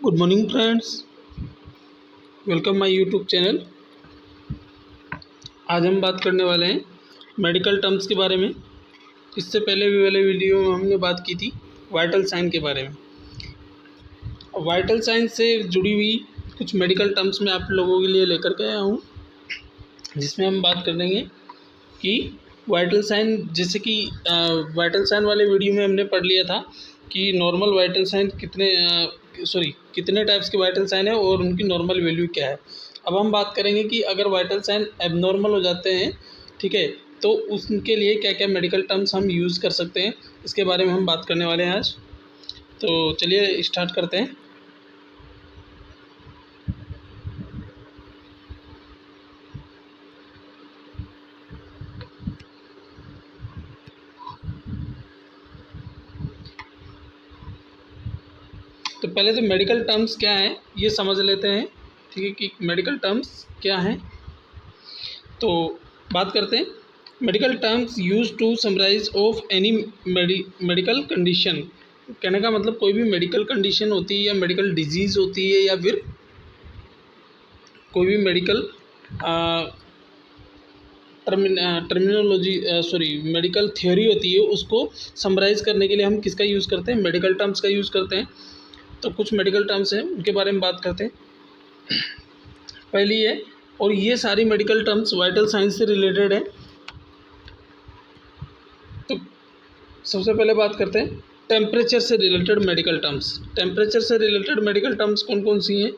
Good morning friends, welcome my YouTube channel. आज हम बात करने वाले हैं मेडिकल टर्म्स के बारे में। इससे पहले भी वाले वीडियो में हमने बात की थी वाइटल साइन के बारे में। वाइटल साइन से जुड़ी हुई कुछ मेडिकल टर्म्स मैं आप लोगों के लिए लेकर के आया हूँ, जिसमें हम बात करेंगे कि वाइटल साइन, जैसे कि वाइटल साइन वाले वीडियो में हमने पढ़ लिया था कि नॉर्मल वाइटल साइन कितने टाइप्स के वाइटल साइन है और उनकी नॉर्मल वैल्यू क्या है। अब हम बात करेंगे कि अगर वाइटल साइन एबनॉर्मल हो जाते हैं, ठीक है, तो उसके लिए क्या क्या मेडिकल टर्म्स हम यूज़ कर सकते हैं, इसके बारे में हम बात करने वाले हैं आज। तो चलिए स्टार्ट करते हैं। तो पहले तो मेडिकल टर्म्स क्या हैं ये समझ लेते हैं, ठीक है, कि मेडिकल टर्म्स क्या हैं। तो बात करते हैं medical terms use to summarise of any medical condition. कहने का मतलब कोई भी मेडिकल कंडीशन होती है या मेडिकल डिजीज़ होती है या फिर कोई भी मेडिकल मेडिकल थ्योरी होती है, उसको समराइज करने के लिए हम किसका यूज़ करते हैं? मेडिकल टर्म्स का यूज़ करते हैं। तो कुछ मेडिकल टर्म्स हैं, उनके बारे में बात करते हैं। पहली है, और ये सारी मेडिकल टर्म्स वाइटल साइंस से रिलेटेड है। तो सबसे पहले बात करते हैं टेम्परेचर से रिलेटेड मेडिकल टर्म्स। टेम्परेचर से रिलेटेड मेडिकल टर्म्स कौन कौन सी हैं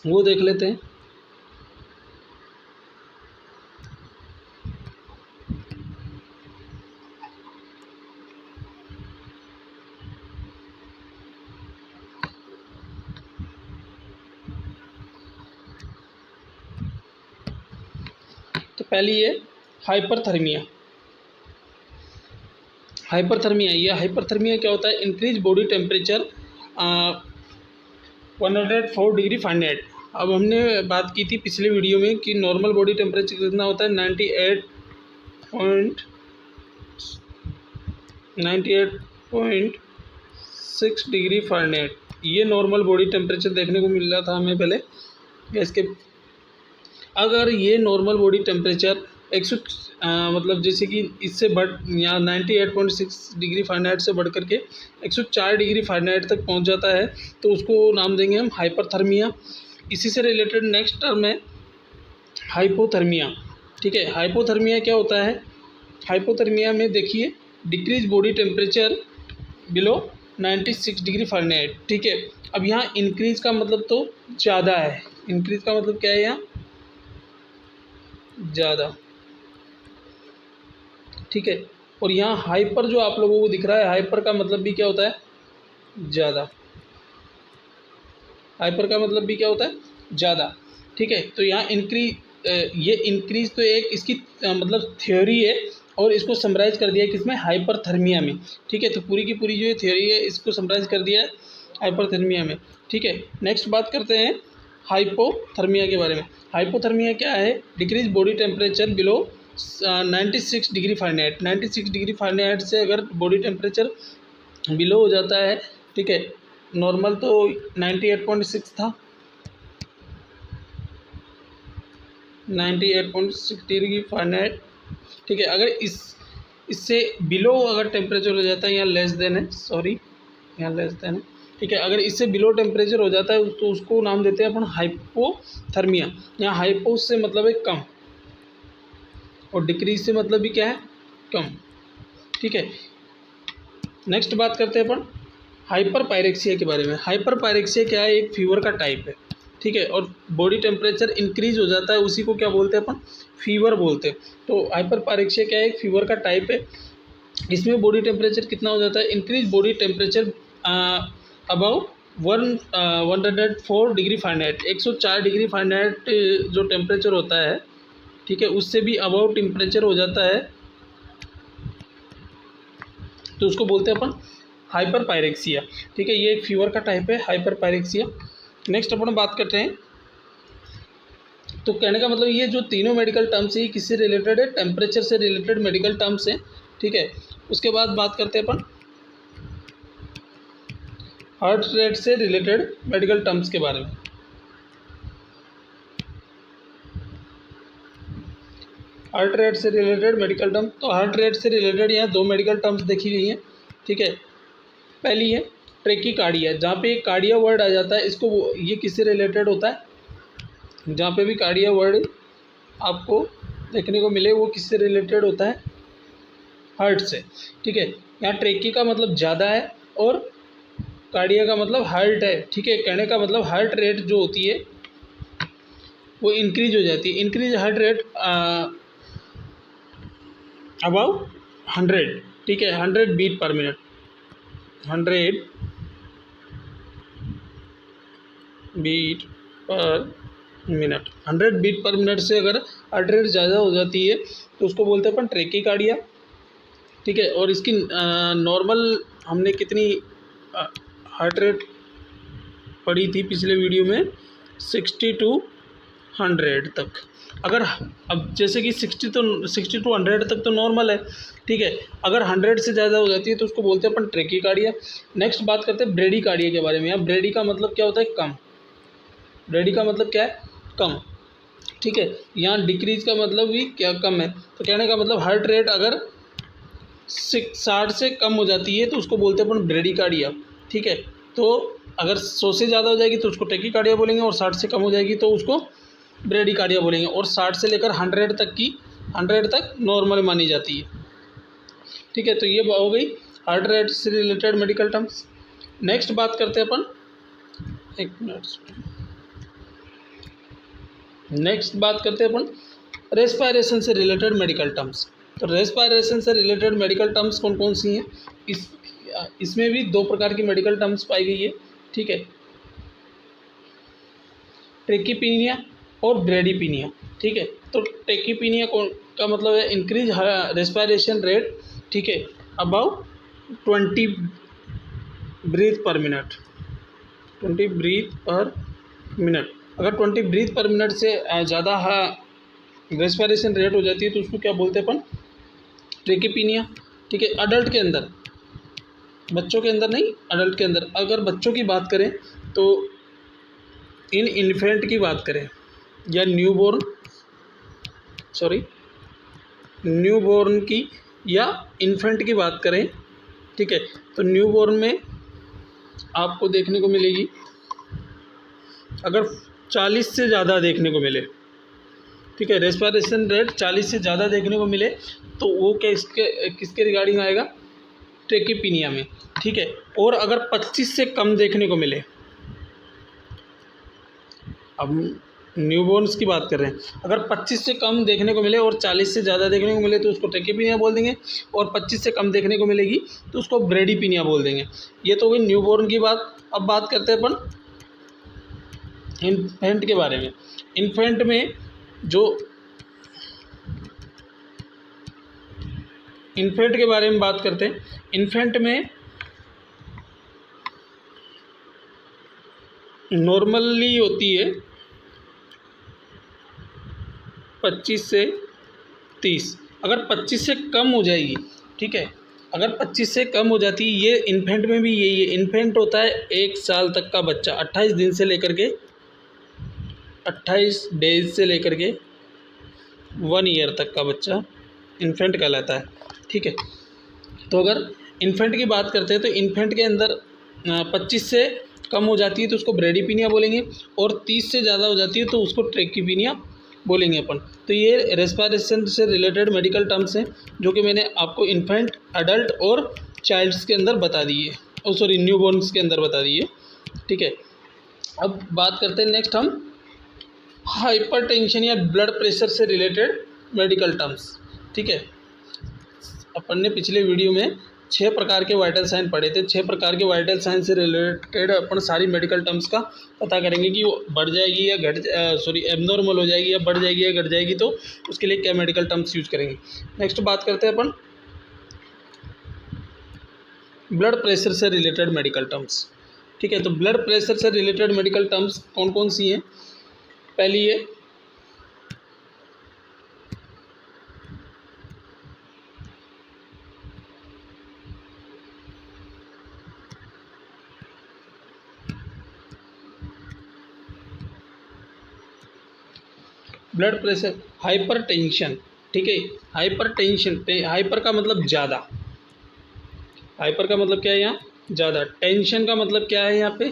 वो देख लेते हैं। तो पहली है हाइपरथर्मिया। ये हाइपरथर्मिया क्या होता है? Increase body temperature 104 degree Fahrenheit. अब हमने बात की थी पिछले वीडियो में कि नॉर्मल बॉडी टेम्परेचर कितना होता है? 98.6 डिग्री फ़ारेनहाइट। ये नॉर्मल बॉडी टेम्परेचर देखने को मिल रहा था हमें पहले। इसके अगर ये नॉर्मल बॉडी टेम्परेचर मतलब जैसे कि इससे बढ़ यहाँ 98.6 डिग्री फ़ारेनहाइट से बढ़ करके 104 डिग्री फ़ारेनहाइट तक पहुँच जाता है, तो उसको नाम देंगे हम हाइपरथर्मिया। इसी से रिलेटेड नेक्स्ट टर्म है हाइपोथर्मिया, ठीक है। हाइपोथर्मिया क्या होता है? हाइपोथर्मिया में देखिए decrease body temperature below 96 degree Fahrenheit, ठीक है। अब यहाँ इंक्रीज़ का मतलब तो ज़्यादा है। इंक्रीज़ का मतलब क्या है? यहाँ ज़्यादा, ठीक है। और यहाँ हाइपर जो आप लोगों को दिख रहा है, हाइपर का मतलब भी क्या होता है? ज़्यादा। हाइपर का मतलब भी क्या होता है? ज़्यादा, ठीक है। तो यहाँ ये इंक्रीज तो एक इसकी मतलब थ्योरी है और इसको समराइज कर दिया है किसमें? हाइपरथर्मिया में, ठीक है। तो पूरी की पूरी जो थ्योरी है इसको समराइज कर दिया है हाइपरथर्मिया में, ठीक है। नेक्स्ट बात करते हैं हाइपोथर्मिया के बारे में। हाइपोथर्मिया क्या है? Decrease body temperature below 96 degree Fahrenheit. 96 degree Fahrenheit से अगर बॉडी टेम्परेचर बिलो हो जाता है, ठीक है, नॉर्मल तो 98.6 था, 98.6 डिग्री फ़ारेनहाइट, ठीक है। अगर इससे बिलो अगर टेम्परेचर हो जाता है, यहाँ लेस देन है, यहाँ लेस देन है, ठीक है। अगर इससे बिलो टेम्परेचर हो जाता है तो उसको नाम देते हैं अपन हाइपोथर्मिया। यहाँ हाइपो से मतलब है कम और डिक्रीज से मतलब भी क्या है? कम, ठीक है। नेक्स्ट बात करते हैं अपन हाइपर पायरेक्सिया के बारे में। हाइपर पायरेक्सिया क्या है? एक फीवर का टाइप है, ठीक है। और बॉडी टेम्परेचर इंक्रीज हो जाता है, उसी को क्या बोलते हैं अपन? फीवर बोलते हैं। तो हाइपर पायरेक्सिया क्या है? एक फीवर का टाइप है। इसमें बॉडी टेम्परेचर कितना हो जाता है? Increase body temperature about 104 degree Fahrenheit. 104 degree Fahrenheit जो टेम्परेचर होता है, ठीक है, उससे भी अबाउ टेम्परेचर हो जाता है, तो उसको बोलते हैं अपन हाइपर पायरेक्सिया, ठीक है। ये एक फीवर का टाइप है, हाइपर पायरेक्सिया। नेक्स्ट अपन बात करते हैं, तो कहने का मतलब ये जो तीनों मेडिकल टर्म्स है ये किससे रिलेटेड है? टेम्परेचर से रिलेटेड मेडिकल टर्म्स हैं, ठीक है। उसके बाद बात करते हैं अपन हार्ट रेट से रिलेटेड मेडिकल टर्म्स के बारे में। हार्ट रेट से रिलेटेड मेडिकल टर्म, तो हार्ट रेट से रिलेटेड यहाँ दो मेडिकल टर्म्स देखी गई हैं, ठीक है। पहली है ट्रेकीकार्डिया, जहाँ पे कार्डिया वर्ड आ जाता है, इसको ये किससे रिलेटेड होता है, जहाँ पे भी कार्डिया वर्ड आपको देखने को मिले वो किससे रिलेटेड होता है, हार्ट से, ठीक है। यहाँ ट्रेकी का मतलब ज़्यादा है और कार्डिया का मतलब हार्ट है, ठीक है। कहने का मतलब हार्ट रेट जो होती है वो इंक्रीज हो जाती है, इंक्रीज हार्ट रेट अबाउ 100, ठीक है, 100 beat per minute, 100 beat per minute, 100 beat per minute से अगर हार्ट रेट ज़्यादा हो जाती है तो उसको बोलते हैं अपन ट्रेकीकार्डिया, ठीक है। और इसकी नॉर्मल हमने कितनी हार्ट रेट पढ़ी थी पिछले वीडियो में, 60 to 100 तक। अगर अब जैसे कि 60 to 100 तक तो नॉर्मल है, ठीक है। अगर 100 से ज़्यादा हो जाती है तो उसको बोलते हैं अपन ट्रेकीकार्डिया। नेक्स्ट बात करते हैं ब्रेडीकार्डिया के बारे में। यहाँ ब्रेडी का मतलब क्या होता है, कम। ब्रेडी का मतलब क्या है, कम, ठीक है। यहाँ डिक्रीज का मतलब भी क्या, कम है। तो कहने का मतलब हार्ट रेट अगर 60 से कम हो जाती है तो उसको बोलते हैं अपन ब्रेडीकार्डिया, ठीक है। तो अगर 100 से ज़्यादा हो जाएगी तो उसको ट्रेकीकार्डिया बोलेंगे, और 60 से कम हो जाएगी तो उसको ब्रेडीकार्डिया बोलेंगे। और 60 से लेकर 100 तक नॉर्मल मानी जाती है, ठीक है। तो ये हो गई हार्ट रेट से रिलेटेड मेडिकल टर्म्स। नेक्स्ट बात करते हैं अपन, एक मिनट, नेक्स्ट बात करते हैं अपन रेस्पायरेशन से रिलेटेड मेडिकल टर्म्स। तो रेस्पायरेशन से रिलेटेड मेडिकल टर्म्स कौन कौन सी हैं, इसमें भी दो प्रकार की मेडिकल टर्म्स पाई गई है, ठीक है। ट्रेकीपीनिया और ब्रेडीपीनिया, ठीक है। तो ट्रेकीपीनिया का मतलब है इंक्रीज रेस्पायरेशन रेट, ठीक है, about 20 breath per minute, 20 breath per minute. अगर 20 ब्रीथ पर मिनट से ज़्यादा रेस्पायरेशन रेट हो जाती है तो उसको क्या बोलते हैं अपन, ट्रेकीपीनिया, ठीक है। अडल्ट के अंदर, बच्चों के अंदर नहीं, अडल्ट के अंदर। अगर बच्चों की बात करें तो इन्फेंट की बात करें या न्यूबॉर्न की या इन्फेंट की बात करें, ठीक है। तो न्यूबॉर्न में आपको देखने को मिलेगी, अगर 40 से ज़्यादा देखने को मिले, ठीक है, रेस्पायरेशन रेट 40 से ज़्यादा देखने को मिले तो वो किसके रिगार्डिंग आएगा, ट्रेकीपीनिया में, ठीक है। और अगर 25 से कम देखने को मिले, अब न्यूबॉर्न्स की बात कर रहे हैं, अगर 25 से कम देखने को मिले और 40 से ज़्यादा देखने को मिले तो उसको ट्रेकीपीनिया बोल देंगे, और 25 से कम देखने को मिलेगी तो उसको ब्रेडीपीनिया बोल देंगे। ये तो हुई न्यूबॉर्न की बात। अब बात करते हैं अपन इन्फेंट के बारे में। इन्फेंट में इन्फेंट के बारे में बात करते हैं। इन्फेंट में नॉर्मली होती है 25 से 30। अगर 25 से कम हो जाएगी, ठीक है, अगर 25 से कम हो जाती है, ये इन्फेंट में भी यही है। इन्फेंट होता है 1 साल तक का बच्चा, 28 दिन से लेकर के 28 डेज से लेकर के 1 ईयर तक का बच्चा इन्फेंट कहलाता है, ठीक है। तो अगर इन्फेंट की बात करते हैं तो इन्फेंट के अंदर 25 से कम हो जाती है तो उसको ब्रेडीपीनिया बोलेंगे, और 30 से ज़्यादा हो जाती है तो उसको ट्रेकीपीनिया बोलेंगे अपन। तो ये रेस्पायरेशन से रिलेटेड मेडिकल टर्म्स हैं जो कि मैंने आपको इन्फेंट, अडल्ट और चाइल्ड्स के अंदर बता दिए, न्यूबॉर्न्स के अंदर बता दिए, ठीक है। अब बात करते हैं नेक्स्ट हम हाइपरटेंशन या ब्लड प्रेशर से रिलेटेड मेडिकल टर्म्स, ठीक है। अपन ने पिछले वीडियो में 6 प्रकार के वाइटल साइन पढ़े थे। 6 प्रकार के वाइटल साइन से रिलेटेड अपन सारी मेडिकल टर्म्स का पता करेंगे कि वो बढ़ जाएगी या एबनॉर्मल हो जाएगी या बढ़ जाएगी या घट जाएगी, तो उसके लिए क्या मेडिकल टर्म्स यूज करेंगे। नेक्स्ट बात करते हैं अपन ब्लड प्रेशर से रिलेटेड मेडिकल टर्म्स, ठीक है। तो ब्लड प्रेशर से रिलेटेड मेडिकल टर्म्स कौन कौन सी हैं। पहली है ब्लड प्रेशर, हाइपर टेंशन, ठीक है। हाइपर टेंशन, हाइपर का मतलब ज़्यादा, हाइपर का मतलब क्या है यहाँ, ज़्यादा। टेंशन का मतलब क्या है यहाँ पे,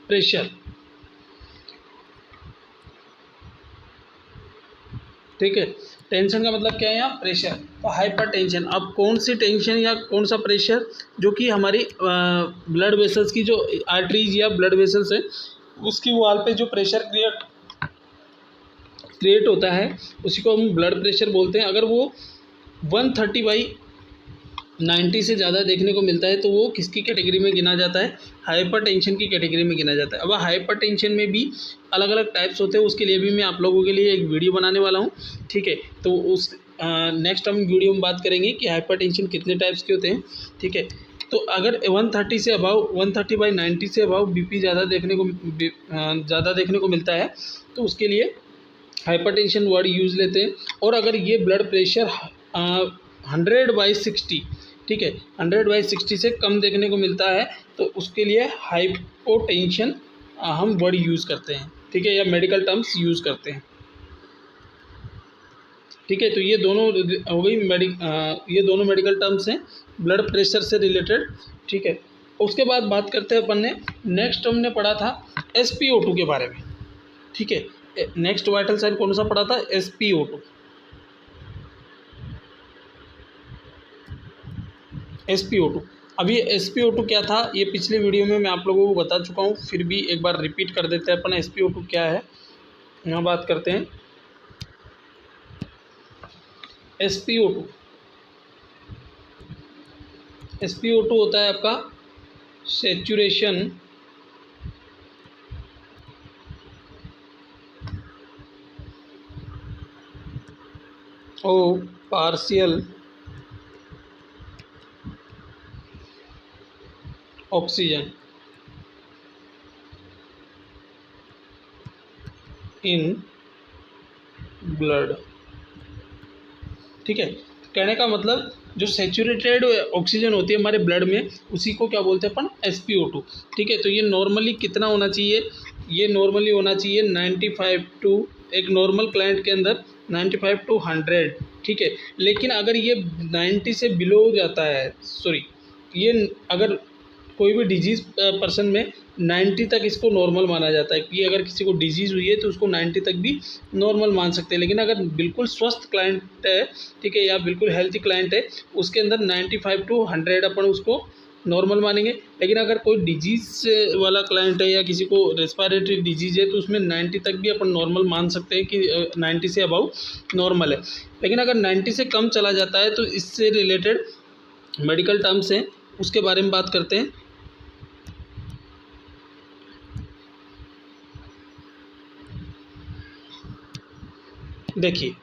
प्रेशर, ठीक है। टेंशन का मतलब क्या है यहाँ, प्रेशर। तो हाइपर टेंशन, अब कौन सी टेंशन या कौन सा प्रेशर, जो कि हमारी ब्लड वेसल्स की जो आर्टरीज या ब्लड वेसल्स है उसकी वॉल पे जो प्रेशर क्रिएट होता है उसी को हम ब्लड प्रेशर बोलते हैं। अगर वो 130/90 से ज़्यादा देखने को मिलता है तो वो किसकी कैटेगरी में गिना जाता है, हाइपर टेंशन की कैटेगरी में गिना जाता है। अब हाइपर टेंशन में भी अलग अलग टाइप्स होते हैं, उसके लिए भी मैं आप लोगों के लिए एक वीडियो बनाने वाला हूँ, ठीक है। तो उस नेक्स्ट हम वीडियो में बात करेंगे कि हाइपर टेंशन कितने टाइप्स के होते हैं, ठीक है। तो अगर 130 से अबाव 130/90 से अबाव बीपी ज़्यादा देखने को मिलता है तो उसके लिए हाइपरटेंशन वर्ड यूज़ लेते हैं। और अगर ये ब्लड प्रेशर 100/60, ठीक है, 100/60 से कम देखने को मिलता है तो उसके लिए हाइपोटेंशन हम वर्ड यूज़ करते हैं, ठीक है, या मेडिकल टर्म्स यूज़ करते हैं, ठीक है। तो ये दोनों हो गई ये दोनों मेडिकल टर्म्स हैं ब्लड प्रेशर से रिलेटेड, ठीक है। उसके बाद बात करते हैं अपन ने, नेक्स्ट हमने पढ़ा था SpO2 के बारे में, ठीक है। नेक्स्ट वाइटल साइन कौन सा पढ़ा था, SpO2। SpO2, अब ये SpO2 क्या था, ये पिछले वीडियो में मैं आप लोगों को बता चुका हूँ, फिर भी एक बार रिपीट कर देते हैं अपन। SpO2 क्या है, यहाँ बात करते हैं। SpO2 होता है आपका सैचुरेशन और पार्शियल ऑक्सीजन इन ब्लड, ठीक है। कहने का मतलब जो सैचुरेटेड ऑक्सीजन होती है हमारे ब्लड में उसी को क्या बोलते हैं अपन, SpO2, ठीक है। तो ये नॉर्मली कितना होना चाहिए, ये नॉर्मली होना चाहिए 95 टू, एक नॉर्मल क्लाइंट के अंदर 95 to 100, ठीक है। लेकिन अगर ये 90 से बिलो हो जाता है, सॉरी, ये अगर कोई भी डिजीज़ पर्सन में 90 तक इसको नॉर्मल माना जाता है कि अगर किसी को डिजीज़ हुई है तो उसको 90 तक भी नॉर्मल मान सकते हैं। लेकिन अगर बिल्कुल स्वस्थ क्लाइंट है, ठीक है, या बिल्कुल हेल्थी क्लाइंट है, उसके अंदर 95 to 100 अपन उसको नॉर्मल मानेंगे। लेकिन अगर कोई डिजीज़ वाला क्लाइंट है या किसी को रेस्पिरेटरी डिजीज़ है तो उसमें 90 तक भी अपन नॉर्मल मान सकते हैं कि 90 से अबाउ नॉर्मल है। लेकिन अगर 90 से कम चला जाता है तो इससे रिलेटेड मेडिकल टर्म्स हैं, उसके बारे में बात करते हैं। देखिए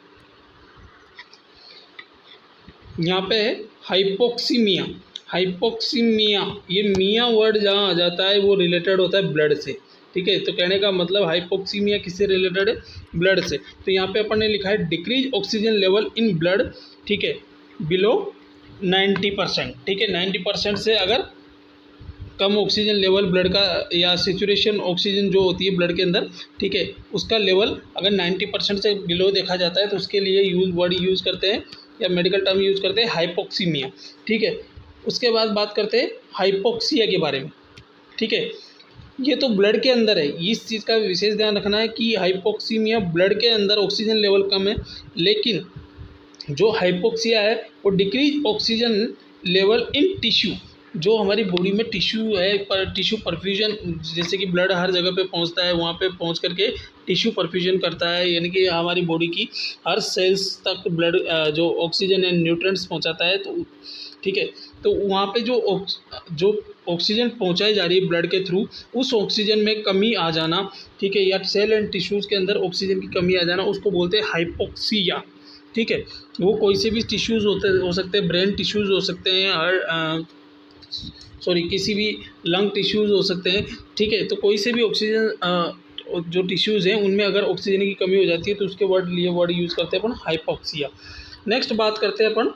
यहाँ पे है हाइपोक्सीमिया। हाइपोक्सीमिया, ये मिया वर्ड जहाँ आ जाता है वो रिलेटेड होता है ब्लड से, ठीक है। तो कहने का मतलब हाइपोक्सीमिया किससे रिलेटेड है, ब्लड से। तो यहाँ पे अपन ने लिखा है decrease oxygen level in blood, ठीक है, बिलो 90%, ठीक है। 90% से अगर कम ऑक्सीजन लेवल ब्लड का या सेचुरेशन ऑक्सीजन जो होती है ब्लड के अंदर, ठीक है, उसका लेवल अगर 90% से बिलो देखा जाता है तो उसके लिए वर्ड यूज़ करते हैं या मेडिकल टर्म यूज़ करते हैं हाइपोक्सीमिया, ठीक है। उसके बाद बात करते हैं हाइपोक्सिया के बारे में, ठीक है। ये तो ब्लड के अंदर है, इस चीज़ का विशेष ध्यान रखना है कि हाइपोक्सीमिया ब्लड के अंदर ऑक्सीजन लेवल कम है, लेकिन जो हाइपोक्सिया है वो decrease oxygen level in tissue, जो हमारी बॉडी में टिश्यू है, पर टिश्यू परफ्यूजन, जैसे कि ब्लड हर जगह पे पहुंचता है, वहाँ पे पहुंच करके टिश्यू परफ्यूजन करता है, यानी कि हमारी बॉडी की हर सेल्स तक ब्लड जो ऑक्सीजन एंड न्यूट्रिएंट्स पहुंचाता है, तो ठीक है। तो वहाँ पे जो ऑक्सीजन पहुंचाई जा रही है ब्लड के थ्रू, उस ऑक्सीजन में कमी आ जाना, ठीक है, या सेल एंड टिश्यूज़ के अंदर ऑक्सीजन की कमी आ जाना, उसको बोलते हैं हाइपोक्सिया, ठीक है। वो कोई से भी टिश्यूज़ हो सकते हैं, ब्रेन टिश्यूज़ हो सकते हैं, किसी भी लंग टिश्यूज़ हो सकते हैं, ठीक है। तो कोई से भी ऑक्सीजन जो टिश्यूज़ हैं उनमें अगर ऑक्सीजन की कमी हो जाती है तो उसके लिए वर्ड यूज़ करते हैं अपन हाइपोक्सिया। नेक्स्ट बात करते हैं अपन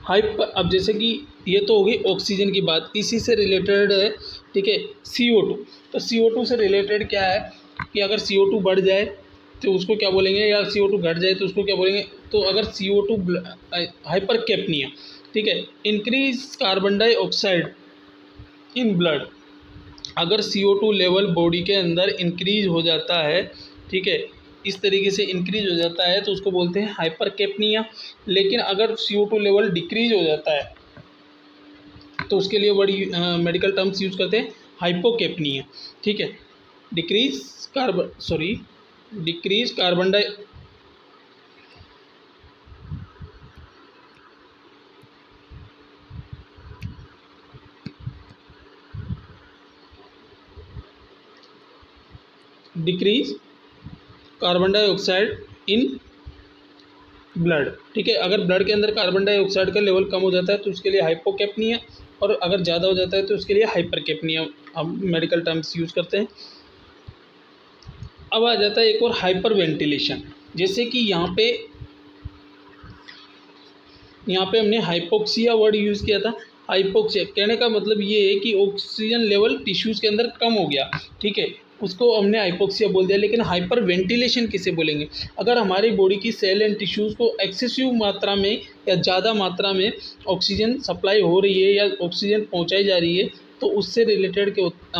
हाइपर, अब जैसे कि ये तो होगी ऑक्सीजन की बात, इसी से रिलेटेड है, ठीक है, CO2। तो CO2 से रिलेटेड क्या है कि अगर CO2 बढ़ जाए तो उसको क्या बोलेंगे, या CO2 घट जाए तो उसको क्या बोलेंगे। तो अगर CO2 हाइपर कैप्निया, ठीक है, increase carbon dioxide in blood, अगर CO2 लेवल बॉडी के अंदर इंक्रीज हो जाता है, ठीक है, इस तरीके से इंक्रीज हो जाता है तो उसको बोलते हैं हाइपर कैप्निया। लेकिन अगर CO2 लेवल डिक्रीज हो जाता है तो उसके लिए बड़ी मेडिकल टर्म्स यूज करते हैं, हाइपोकेप्निया, ठीक है। Decrease carbon di decrease carbon dioxide in blood, ठीक है। अगर ब्लड के अंदर कार्बन डाइऑक्साइड का लेवल कम हो जाता है तो उसके लिए हाइपोकेप्निया, और अगर ज़्यादा हो जाता है तो उसके लिए हाइपरकेप्निया हम मेडिकल टर्म्स यूज़ करते हैं। अब आ जाता है एक और हाइपर वेंटिलेशन, जैसे कि यहाँ पे हमने हाइपोक्सिया वर्ड यूज़ किया था। हाइपोक्सिया कहने का मतलब ये है कि ऑक्सीजन लेवल टिश्यूज़ के अंदर कम हो गया, ठीक है, उसको हमने हाइपोक्सिया बोल दिया। लेकिन हाइपर वेंटिलेशन किसे बोलेंगे, अगर हमारी बॉडी की सेल एंड टिश्यूज़ को एक्सेसिव मात्रा में या ज़्यादा मात्रा में ऑक्सीजन सप्लाई हो रही है या ऑक्सीजन पहुँचाई जा रही है, तो उससे रिलेटेड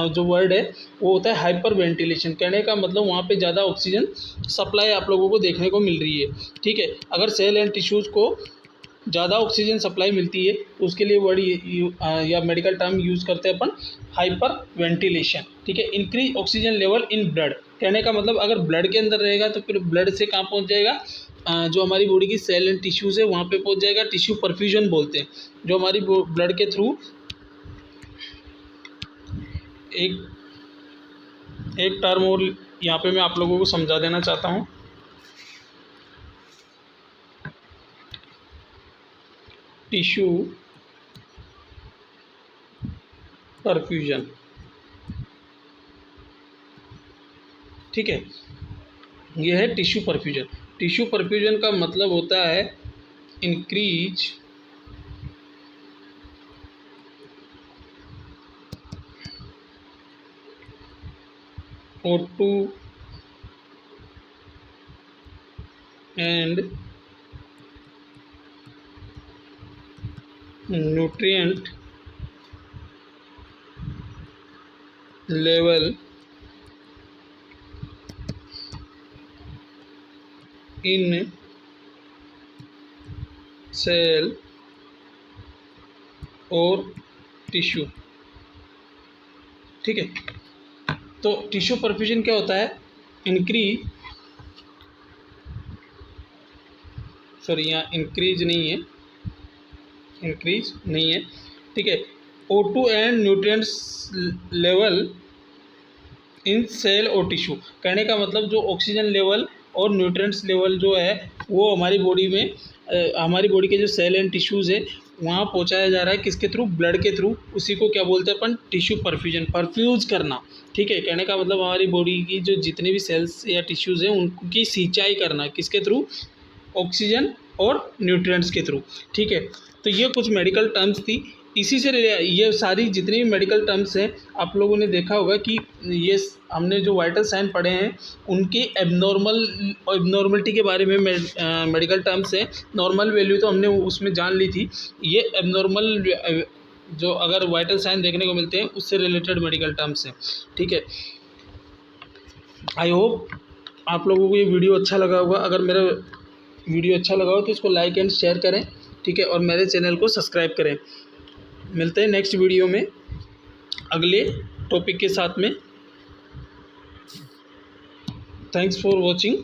जो वर्ड है वो होता है हाइपर वेंटिलेशन। कहने का मतलब वहाँ पे ज़्यादा ऑक्सीजन सप्लाई आप लोगों को देखने को मिल रही है, ठीक है। अगर सेल एंड टिश्यूज़ को ज़्यादा ऑक्सीजन सप्लाई मिलती है तो उसके लिए वर्ड या मेडिकल टर्म यूज़ करते हैं अपन हाइपर वेंटिलेशन, ठीक है। Increase oxygen level in blood, कहने का मतलब अगर ब्लड के अंदर रहेगा तो फिर ब्लड से कहाँ पहुँच जाएगा, जो हमारी बॉडी की सेल एंड टिश्यूज़ है वहाँ पे पहुँच जाएगा। टिश्यू परफ्यूजन बोलते हैं, जो हमारी ब्लड के थ्रू एक टर्म और यहाँ पे मैं आप लोगों को समझा देना चाहता हूँ। टिश्यू परफ्यूजन, ठीक है, यह है टिश्यू परफ्यूजन। टिश्यू परफ्यूजन का मतलब होता है increase O2 and nutrient level in cell और टिश्यू, ठीक है। तो टिश्यू परफ्यूजन क्या होता है, यहाँ इंक्रीज नहीं है, ठीक है। O2 and nutrients level in cell और टिश्यू, कहने का मतलब जो ऑक्सीजन लेवल और न्यूट्रिएंट्स लेवल जो है वो हमारी बॉडी में हमारी बॉडी के जो सेल एंड टिश्यूज़ है वहाँ पहुँचाया जा रहा है, किसके थ्रू, ब्लड के थ्रू। उसी को क्या बोलते हैं अपन, टिश्यू परफ्यूजन, परफ्यूज करना, ठीक है। कहने का मतलब हमारी बॉडी की जो जितने भी सेल्स या टिश्यूज़ हैं उनकी सिंचाई करना, किसके थ्रू, ऑक्सीजन और न्यूट्रिएंट्स के थ्रू, ठीक है। तो ये कुछ मेडिकल टर्म्स थी, इसी से ये सारी जितनी भी मेडिकल टर्म्स हैं आप लोगों ने देखा होगा कि ये हमने जो वाइटल साइन पढ़े हैं उनकी एबनॉर्मलिटी के बारे में मेडिकल टर्म्स हैं। नॉर्मल वैल्यू तो हमने उसमें जान ली थी, ये एबनॉर्मल जो अगर वाइटल साइन देखने को मिलते हैं उससे रिलेटेड मेडिकल टर्म्स हैं, ठीक है। आई होप आप लोगों को ये वीडियो अच्छा लगा होगा। अगर मेरा वीडियो अच्छा लगा हो तो इसको लाइक एंड शेयर करें, ठीक है, और मेरे चैनल को सब्सक्राइब करें। मिलते हैं नेक्स्ट वीडियो में अगले टॉपिक के साथ में। Thanks for watching.